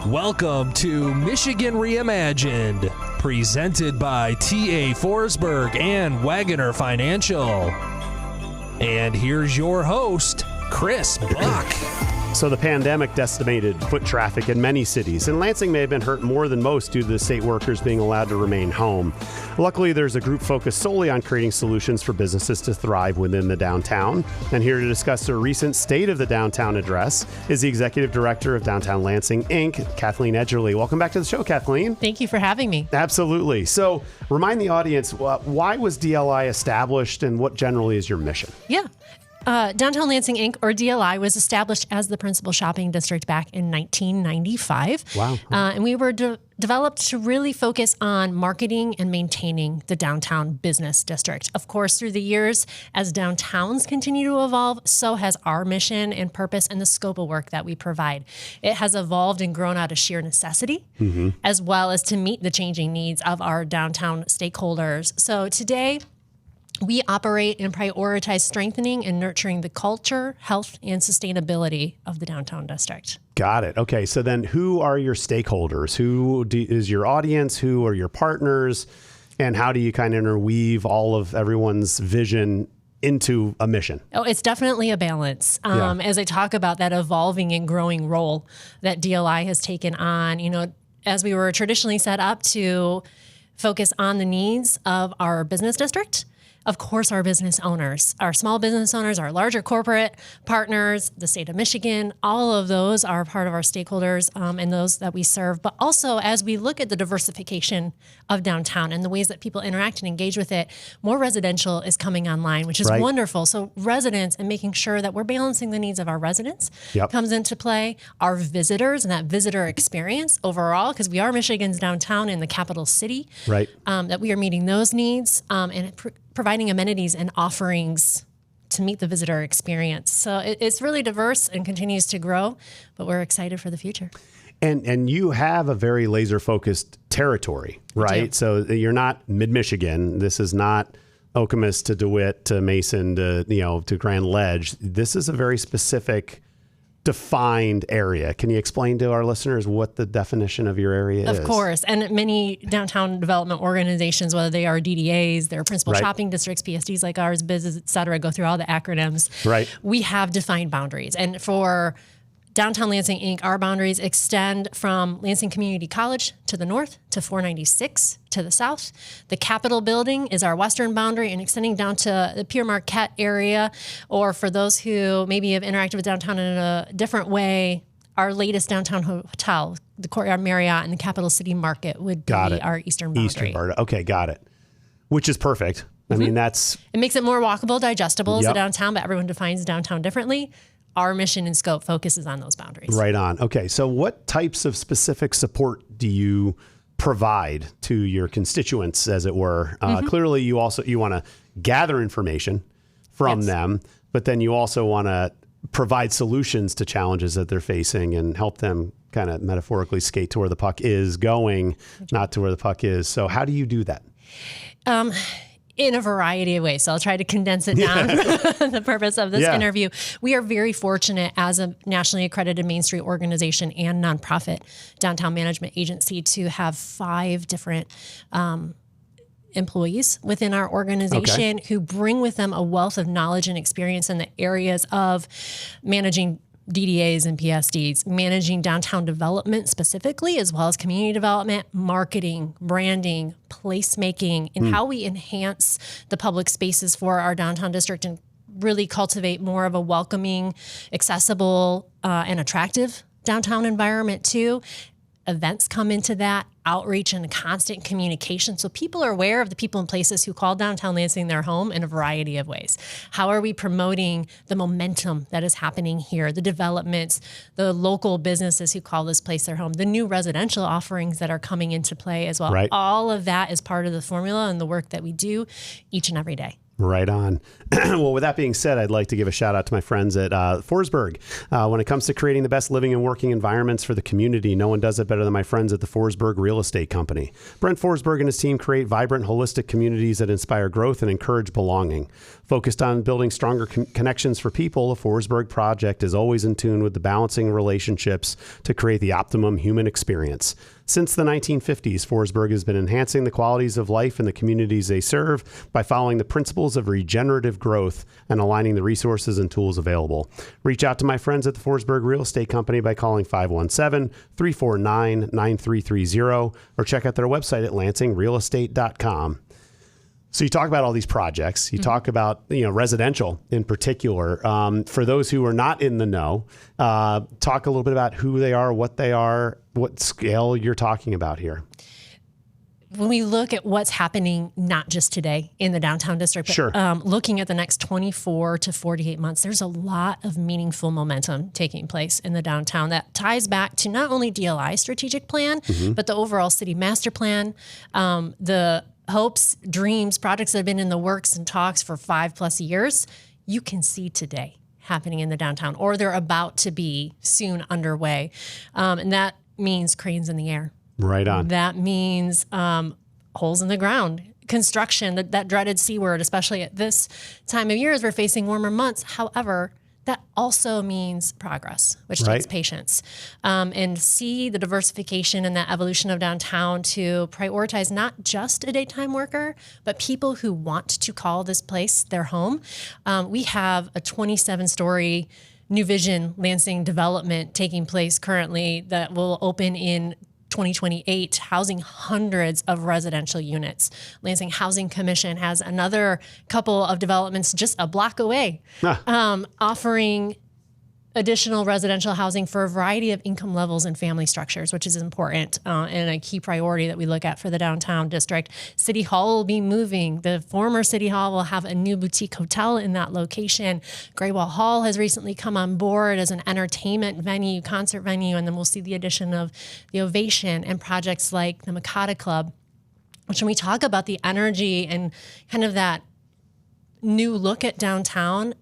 Welcome to Michigan Reimagined, presented by T.A. Forsberg and Wagoner Financial. And here's your host, Chris Buck. So the pandemic decimated foot traffic in many cities, and Lansing may have been hurt more than most due to the state workers being allowed to remain home. Luckily, there's a group focused solely on creating solutions for businesses to thrive within the downtown. And here to discuss their recent State of the Downtown address is the Executive Director of Downtown Lansing, Inc., Cathleen Edgerly. Welcome back to the show, Kathleen. Thank you for having me. Absolutely. So remind the audience, why was DLI established and what generally is your mission? Yeah. Downtown Lansing, Inc., or DLI, was established as the principal shopping district back in 1995. Wow. And we were developed to really focus on marketing and maintaining the downtown business district. Of course, through the years, as downtowns continue to evolve, so has our mission and purpose and the scope of work that we provide. It has evolved and grown out of sheer necessity, as well as to meet the changing needs of our downtown stakeholders. So today, we operate and prioritize strengthening and nurturing the culture, health, and sustainability of the downtown district. Got it. Okay. So then who are your stakeholders? Who is your audience? Who are your partners? And how do you kind of interweave all of everyone's vision into a mission? Oh, it's definitely a balance. As I talk about that evolving and growing role that DLI has taken on, as we were traditionally set up to focus on the needs of our business district. Of course, our business owners, our small business owners, our larger corporate partners, the state of Michigan, all of those are part of our stakeholders and those that we serve. But also, as we look at the diversification of downtown and the ways that people interact and engage with it, more residential is coming online, which is wonderful. So residents and making sure that we're balancing the needs of our residents comes into play. Our visitors and that visitor experience overall, because we are Michigan's downtown in the capital city, that we are meeting those needs and providing amenities and offerings to meet the visitor experience. So it's really diverse and continues to grow, but we're excited for the future. And you have a very laser focused territory, right? So you're not mid-Michigan. This is not Okemos to DeWitt to Mason to Grand Ledge. This is a very specific defined area. Can you explain to our listeners what the definition of your area is? Of course. And many downtown development organizations, whether they are DDAs, they're principal shopping districts, PSDs like ours, BIZs, et cetera, go through all the acronyms. We have defined boundaries. And for Downtown Lansing, Inc., our boundaries extend from Lansing Community College to the north to 496 to the south. The Capitol building is our western boundary and extending down to the Pierre Marquette area, or for those who maybe have interacted with downtown in a different way, our latest downtown hotel, the Courtyard Marriott and the Capital City Market would be our eastern boundary. Okay, got it. Which is perfect. I mean, it makes it more walkable, digestible as a downtown, but everyone defines downtown differently. Our mission and scope focuses on those boundaries. Right on. Okay. So what types of specific support do you provide to your constituents, as it were? Clearly, you want to gather information from them, but then you also want to provide solutions to challenges that they're facing and help them kind of metaphorically skate to where the puck is going, not to where the puck is. So how do you do that? In a variety of ways. So I'll try to condense it down for the purpose of this interview. We are very fortunate as a nationally accredited Main Street organization and nonprofit downtown management agency to have 5 different employees within our organization who bring with them a wealth of knowledge and experience in the areas of managing DDAs and PSDs, managing downtown development specifically, as well as community development, marketing, branding, placemaking, and how we enhance the public spaces for our downtown district and really cultivate more of a welcoming, accessible, and attractive downtown environment too. Events come into that, outreach and constant communication. So people are aware of the people and places who call downtown Lansing their home in a variety of ways. How are we promoting the momentum that is happening here, the developments, the local businesses who call this place their home, the new residential offerings that are coming into play as well. All of that is part of the formula and the work that we do each and every day. Right on. Well, with that being said, I'd like to give a shout out to my friends at Forsberg. When it comes to creating the best living and working environments for the community, no one does it better than my friends at the Forsberg Real Estate Company. Brent Forsberg and his team create vibrant, holistic communities that inspire growth and encourage belonging. Focused on building stronger connections for people, the Forsberg project is always in tune with the balancing relationships to create the optimum human experience. Since the 1950s, Forsberg has been enhancing the qualities of life in the communities they serve by following the principles of regenerative growth and aligning the resources and tools available. Reach out to my friends at the Forsberg Real Estate Company by calling 517-349-9330 or check out their website at lansingrealestate.com. So you talk about all these projects. You talk about residential in particular. For those who are not in the know, talk a little bit about who they are, what scale you're talking about here. When we look at what's happening, not just today in the downtown district, but Sure. Looking at the next 24 to 48 months, there's a lot of meaningful momentum taking place in the downtown that ties back to not only DLI's strategic plan, but the overall city master plan, the hopes, dreams, projects that have been in the works and talks for 5+ years, you can see today happening in the downtown, or they're about to be soon underway. And that means cranes in the air. Right on. That means holes in the ground, construction, that dreaded C word, especially at this time of year as we're facing warmer months. However, that also means progress, which takes patience. And see the diversification and that evolution of downtown to prioritize not just a daytime worker, but people who want to call this place their home. We have a 27-story New Vision Lansing development taking place currently that will open in 2028, housing hundreds of residential units. Lansing Housing Commission has another couple of developments just a block away, offering additional residential housing for a variety of income levels and family structures, which is important and a key priority that we look at for the downtown district. City Hall will be moving. The former City Hall will have a new boutique hotel in that location. Graywall Hall has recently come on board as an entertainment venue, concert venue, and then we'll see the addition of the Ovation and projects like the Mikata Club, which when we talk about the energy and kind of that new look at downtown,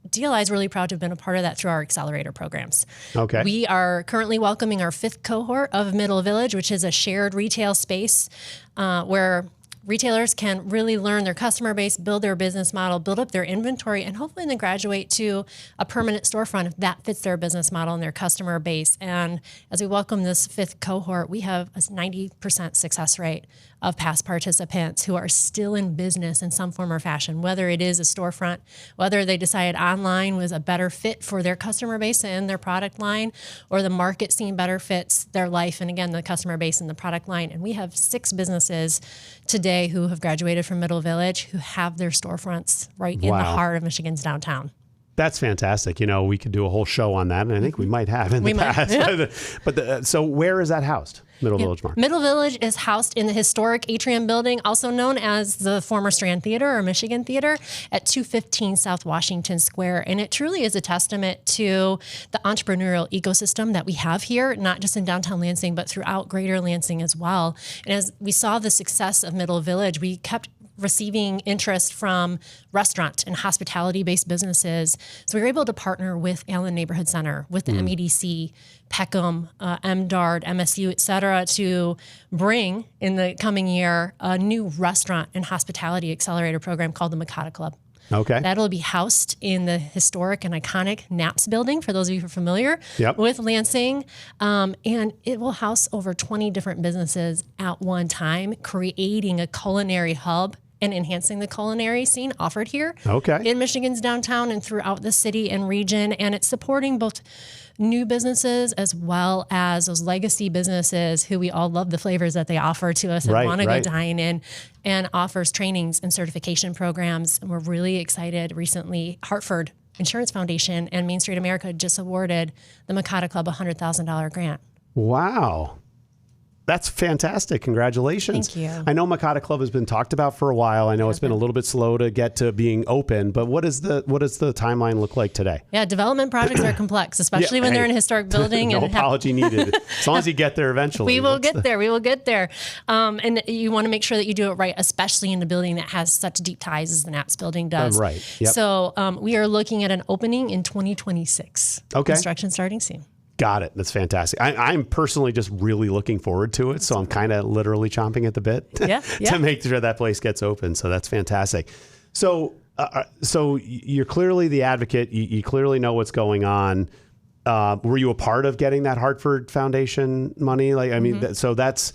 DLI is really proud to have been a part of that through our accelerator programs. Okay. We are currently welcoming our 5th cohort of Middle Village, which is a shared retail space where retailers can really learn their customer base, build their business model, build up their inventory, and hopefully then graduate to a permanent storefront if that fits their business model and their customer base. And as we welcome this 5th cohort, we have a 90% success rate of past participants who are still in business in some form or fashion, whether it is a storefront, whether they decided online was a better fit for their customer base and their product line, or the market scene better fits their life and, again, the customer base and the product line. And we have 6 businesses today who have graduated from Middle Village who have their storefronts right in the heart of Michigan's downtown. That's fantastic. We could do a whole show on that, and I think we might have in the past. Yeah. But so where is that housed? Middle Village Market. Middle Village is housed in the historic atrium building, also known as the former Strand Theater or Michigan Theater, at 215 South Washington Square. And it truly is a testament to the entrepreneurial ecosystem that we have here, not just in downtown Lansing, but throughout greater Lansing as well. And as we saw the success of Middle Village, we kept receiving interest from restaurant and hospitality-based businesses. So we were able to partner with Allen Neighborhood Center, with the MEDC, Peckham, MDARD, MSU, et cetera, to bring in the coming year a new restaurant and hospitality accelerator program called the Mikata Club. Okay. That'll be housed in the historic and iconic Knapp's building, for those of you who are familiar with Lansing. And it will house over 20 different businesses at one time, creating a culinary hub and enhancing the culinary scene offered here in Michigan's downtown and throughout the city and region. And it's supporting both new businesses as well as those legacy businesses who we all love the flavors that they offer to us and want to go dine in, and offers trainings and certification programs. And we're really excited. Recently, Hartford Insurance Foundation and Main Street America just awarded the Mikata Club a $100,000 grant. Wow. That's fantastic. Congratulations. Thank you. I know Makata Club has been talked about for a while. I know it's been a little bit slow to get to being open, but what is the timeline look like today? Yeah, development projects are complex, especially when they're in a historic building. No apology needed. As long as you get there eventually. We will get there. We will get there. And you want to make sure that you do it right, especially in a building that has such deep ties as the Knapp's building does. Right. Yep. So we are looking at an opening in 2026. Okay. Construction starting soon. Got it. That's fantastic. I'm personally just really looking forward to it. So I'm kind of literally chomping at the bit to make sure that place gets open. So that's fantastic. So you're clearly the advocate. You clearly know what's going on. Were you a part of getting that Hartford Foundation money? So that's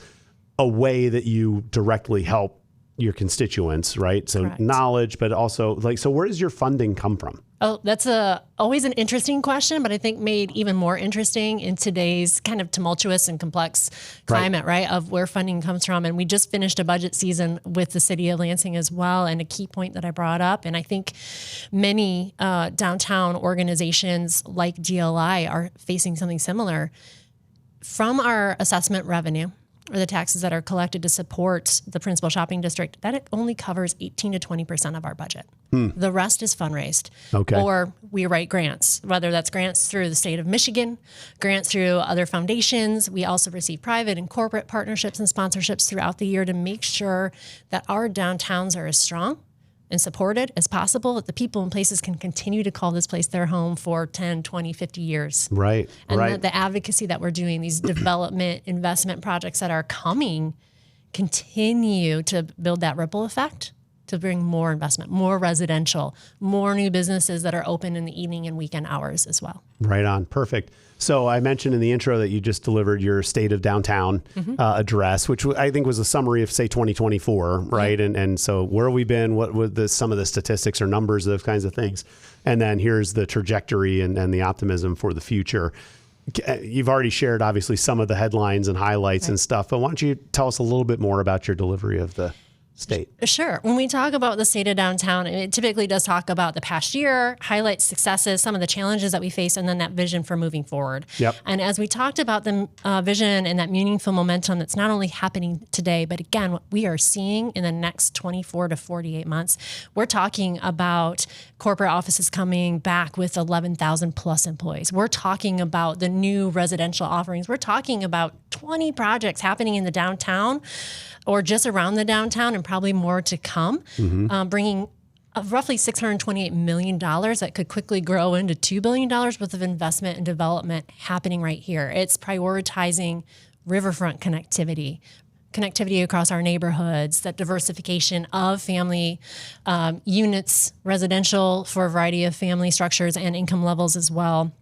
a way that you directly help your constituents, right? So Correct. Knowledge, but also so where does your funding come from? Oh, that's always an interesting question, but I think made even more interesting in today's kind of tumultuous and complex climate, right? Of where funding comes from. And we just finished a budget season with the city of Lansing as well. And a key point that I brought up, and I think many downtown organizations like DLI are facing something similar. From our assessment revenue, or the taxes that are collected to support the principal shopping district, that it only covers 18 to 20% of our budget. The rest is fundraised. Okay. Or we write grants, whether that's grants through the state of Michigan, grants through other foundations. We also receive private and corporate partnerships and sponsorships throughout the year to make sure that our downtowns are as strong and supported as possible, that the people and places can continue to call this place their home for 10, 20, 50 years. Right. And the advocacy that we're doing, these development investment projects that are coming, continue to build that ripple effect to bring more investment, more residential, more new businesses that are open in the evening and weekend hours as well. Right on. Perfect. So I mentioned in the intro that you just delivered your State of Downtown address, which I think was a summary of, say, 2024, right? Mm-hmm. And so where have we been? What were some of the statistics or numbers, those kinds of things? And then here's the trajectory and the optimism for the future. You've already shared, obviously, some of the headlines and highlights and stuff, but why don't you tell us a little bit more about your delivery of the state? Sure. When we talk about the State of Downtown, it typically does talk about the past year, highlights successes, some of the challenges that we face, and then that vision for moving forward. Yep. And as we talked about the vision and that meaningful momentum that's not only happening today, but again, what we are seeing in the next 24 to 48 months, we're talking about corporate offices coming back with 11,000 plus employees. We're talking about the new residential offerings. We're talking about 20 projects happening in the downtown or just around the downtown, and probably more to come, bringing roughly $628 million that could quickly grow into $2 billion worth of investment and development happening right here. It's prioritizing riverfront connectivity across our neighborhoods, that diversification of family units, residential for a variety of family structures and income levels as well.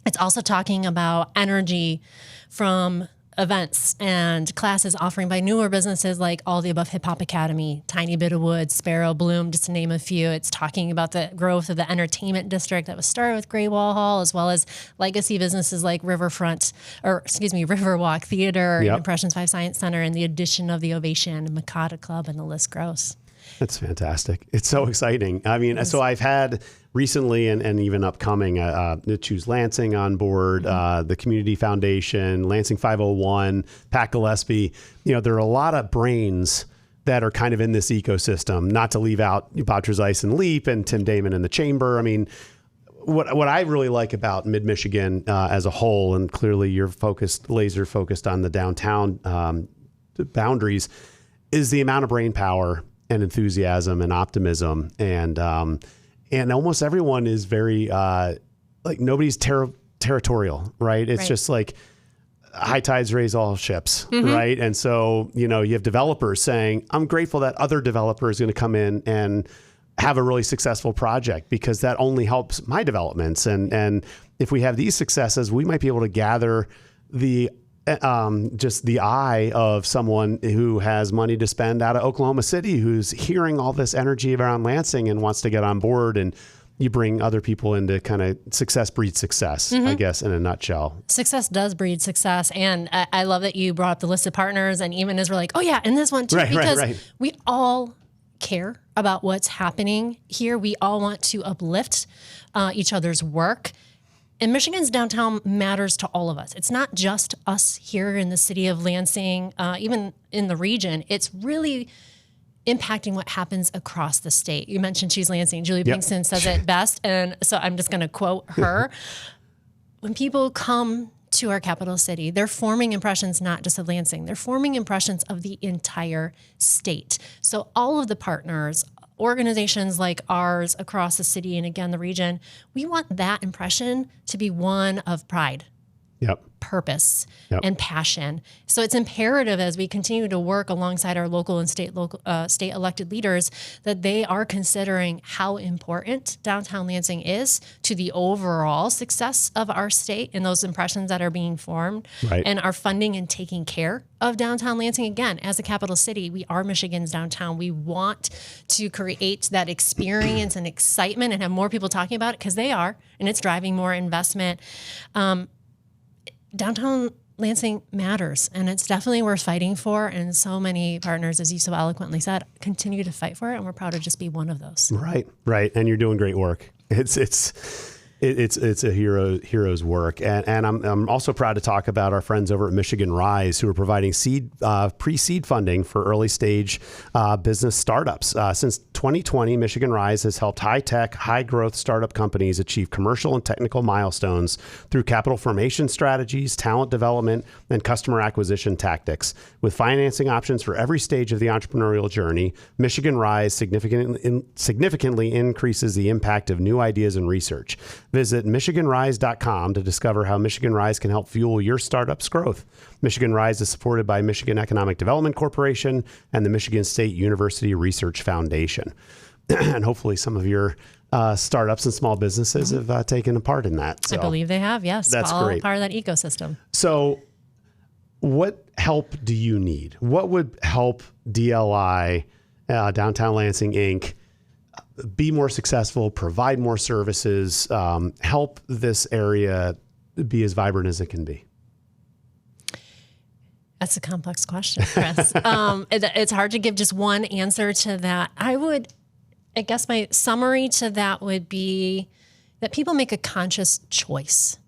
It's also talking about energy from events and classes offering by newer businesses like All the Above Hip Hop Academy, Tiny Bit of Wood, Sparrow Bloom, just to name a few. It's talking about the growth of the entertainment district that was started with Greywall Hall, as well as legacy businesses like Riverwalk Theater, and Impressions 5 Science Center, and the addition of the Ovation, Makata Club, and the list grows. That's fantastic. It's so exciting. I mean, so I've had recently and even upcoming Choose Lansing on board, the Community Foundation, Lansing 501, Pat Gillespie. There are a lot of brains that are kind of in this ecosystem, not to leave out Bob Trezise and Leap and Tim Damon in the Chamber. I mean, what I really like about Mid-Michigan as a whole, and clearly you're laser focused on the downtown boundaries, is the amount of brain power and enthusiasm and optimism, and almost everyone is very nobody's territorial, right? It's just like high tides raise all ships, right? And so you have developers saying, "I'm grateful that other developers are going to come in and have a really successful project because that only helps my developments." And if we have these successes, we might be able to gather just the eye of someone who has money to spend out of Oklahoma City, who's hearing all this energy around Lansing and wants to get on board. And you bring other people into kind of success breeds success, I guess, in a nutshell. Success does breed success. And I love that you brought up the list of partners. And even as we're like, oh yeah, and this one too, because we all care about what's happening here. We all want to uplift each other's work. And Michigan's downtown matters to all of us. It's not just us here in the city of Lansing, even in the region. It's really impacting what happens across the state. You mentioned she's Lansing. Julie Pinkston says it best. And so I'm just going to quote her. When people come to our capital city, they're forming impressions not just of Lansing, they're forming impressions of the entire state. So all of the partners, organizations like ours across the city and again, the region, we want that impression to be one of pride, purpose, and passion. So it's imperative as we continue to work alongside our local and state elected leaders that they are considering how important downtown Lansing is to the overall success of our state and those impressions that are being formed, and are funding and taking care of downtown Lansing. Again, as a capital city, we are Michigan's downtown. We want to create that experience and excitement and have more people talking about it because they are, and it's driving more investment. Downtown Lansing matters, and it's definitely worth fighting for. And so many partners, as you so eloquently said, continue to fight for it, and we're proud to just be one of those. Right. And you're doing great work. It's a hero's work. And I'm also proud to talk about our friends over at Michigan Rise, who are providing pre-seed funding for early stage business startups. Since 2020, Michigan Rise has helped high-tech, high-growth startup companies achieve commercial and technical milestones through capital formation strategies, talent development, and customer acquisition tactics. With financing options for every stage of the entrepreneurial journey, Michigan Rise significantly increases the impact of new ideas and research. Visit MichiganRise.com to discover how Michigan Rise can help fuel your startup's growth. Michigan Rise is supported by Michigan Economic Development Corporation and the Michigan State University Research Foundation. And hopefully some of your startups and small businesses have taken a part in that. So I believe they have, yes. That's all great. Part of that ecosystem. So what help do you need? What would help DLI, Downtown Lansing, Inc., be more successful, provide more services, help this area be as vibrant as it can be? That's a complex question, Chris. It's hard to give just one answer to that. I guess my summary to that would be that people make a conscious choice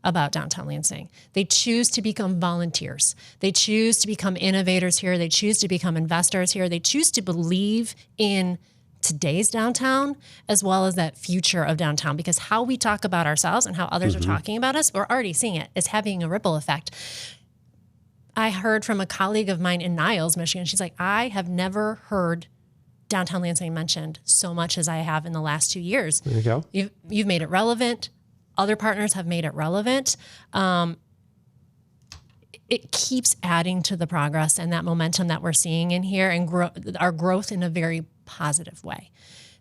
about downtown Lansing. They choose to become volunteers. They choose to become innovators here. They choose to become investors here. They choose to believe in today's downtown as well as that future of downtown, because how we talk about ourselves and how others are talking about us, we're already seeing it. It's having a ripple effect. I heard from a colleague of mine in Niles, Michigan. She's like, I have never heard downtown Lansing mentioned so much as I have in the last 2 years. There you go. You've made it relevant. Other partners have made it relevant. It keeps adding to the progress and that momentum that we're seeing in here and our growth in a very positive way.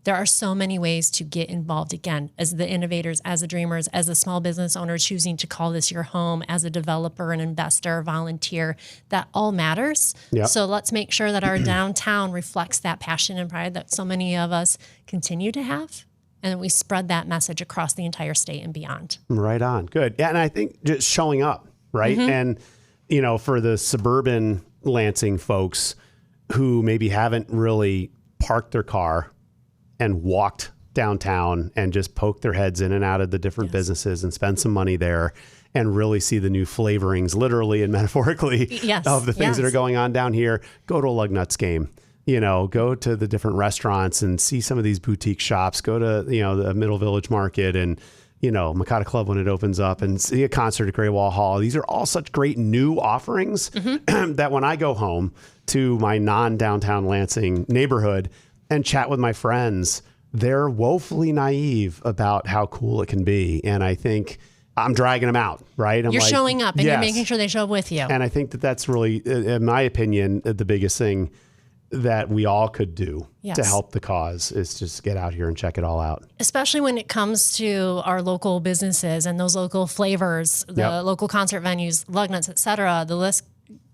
There are so many ways to get involved, again, as the innovators, as the dreamers, as a small business owner choosing to call this your home, as a developer, an investor, volunteer. That all matters. Yep. So let's make sure that our downtown reflects that passion and pride that so many of us continue to have. And we spread that message across the entire state and beyond. Right on. Good. Yeah, and I think just showing up, right? And, for the suburban Lansing folks who maybe haven't really parked their car and walked downtown and just poked their heads in and out of the different businesses and spend some money there and really see the new flavorings, literally and metaphorically, of the things that are going on down here. Go to a Lugnuts game. Go to the different restaurants and see some of these boutique shops. Go to, the Middle Village Market and, Makata Club when it opens up, and see a concert at Great Wall Hall. These are all such great new offerings that when I go home to my non-downtown Lansing neighborhood and chat with my friends, they're woefully naive about how cool it can be. And I think I'm dragging them out, right? You're showing up and you're making sure they show up with you. And I think that's really, in my opinion, the biggest thing that we all could do to help the cause is just get out here and check it all out. Especially when it comes to our local businesses and those local flavors, the local concert venues, Lugnuts, et cetera. The list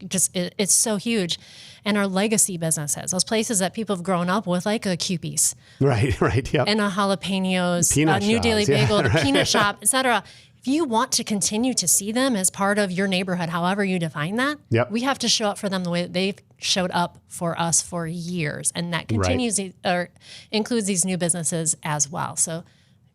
it's so huge. And our legacy businesses, those places that people have grown up with, like a Cupie's. Right, yep. And a Jalapenos, Peanut a New shops, Daily Bagel, the Peanut Shop, et cetera. If you want to continue to see them as part of your neighborhood, however you define that, we have to show up for them the way that they've showed up for us for years. And that continues or includes these new businesses as well. So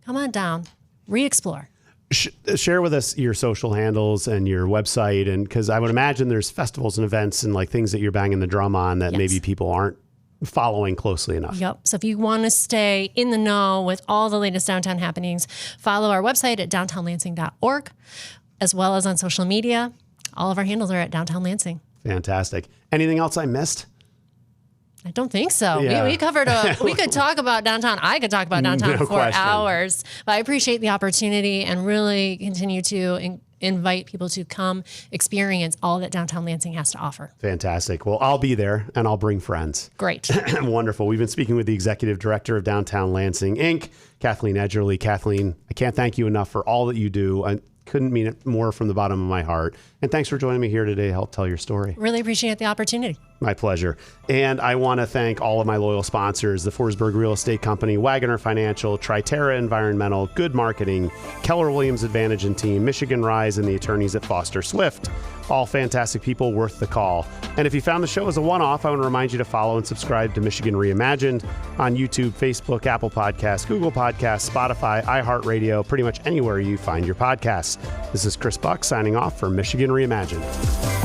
come on down, re-explore. Share with us your social handles and your website, and because I would imagine there's festivals and events and like things that you're banging the drum on that maybe people aren't following closely enough. Yep. So if you want to stay in the know with all the latest downtown happenings, follow our website at downtownlansing.org, as well as on social media. All of our handles are at Downtown Lansing. Fantastic. Anything else I missed? I don't think so. Yeah. We covered we could talk about downtown. I could talk about downtown for hours, but I appreciate the opportunity and really continue to invite people to come experience all that downtown Lansing has to offer. Fantastic. Well, I'll be there and I'll bring friends. Great. Wonderful. We've been speaking with the Executive Director of Downtown Lansing, Inc., Cathleen Edgerly. Kathleen, I can't thank you enough for all that you do. I couldn't mean it more from the bottom of my heart. And thanks for joining me here today to help tell your story. Really appreciate the opportunity. My pleasure. And I want to thank all of my loyal sponsors, the Forsberg Real Estate Company, Wagoner Financial, Triterra Environmental, Good Marketing, Keller Williams Advantage and Team, Michigan Rise, and the attorneys at Foster Swift. All fantastic people worth the call. And if you found the show as a one-off, I want to remind you to follow and subscribe to Michigan Reimagined on YouTube, Facebook, Apple Podcasts, Google Podcasts, Spotify, iHeartRadio, pretty much anywhere you find your podcasts. This is Chris Buck signing off for Michigan Reimagined.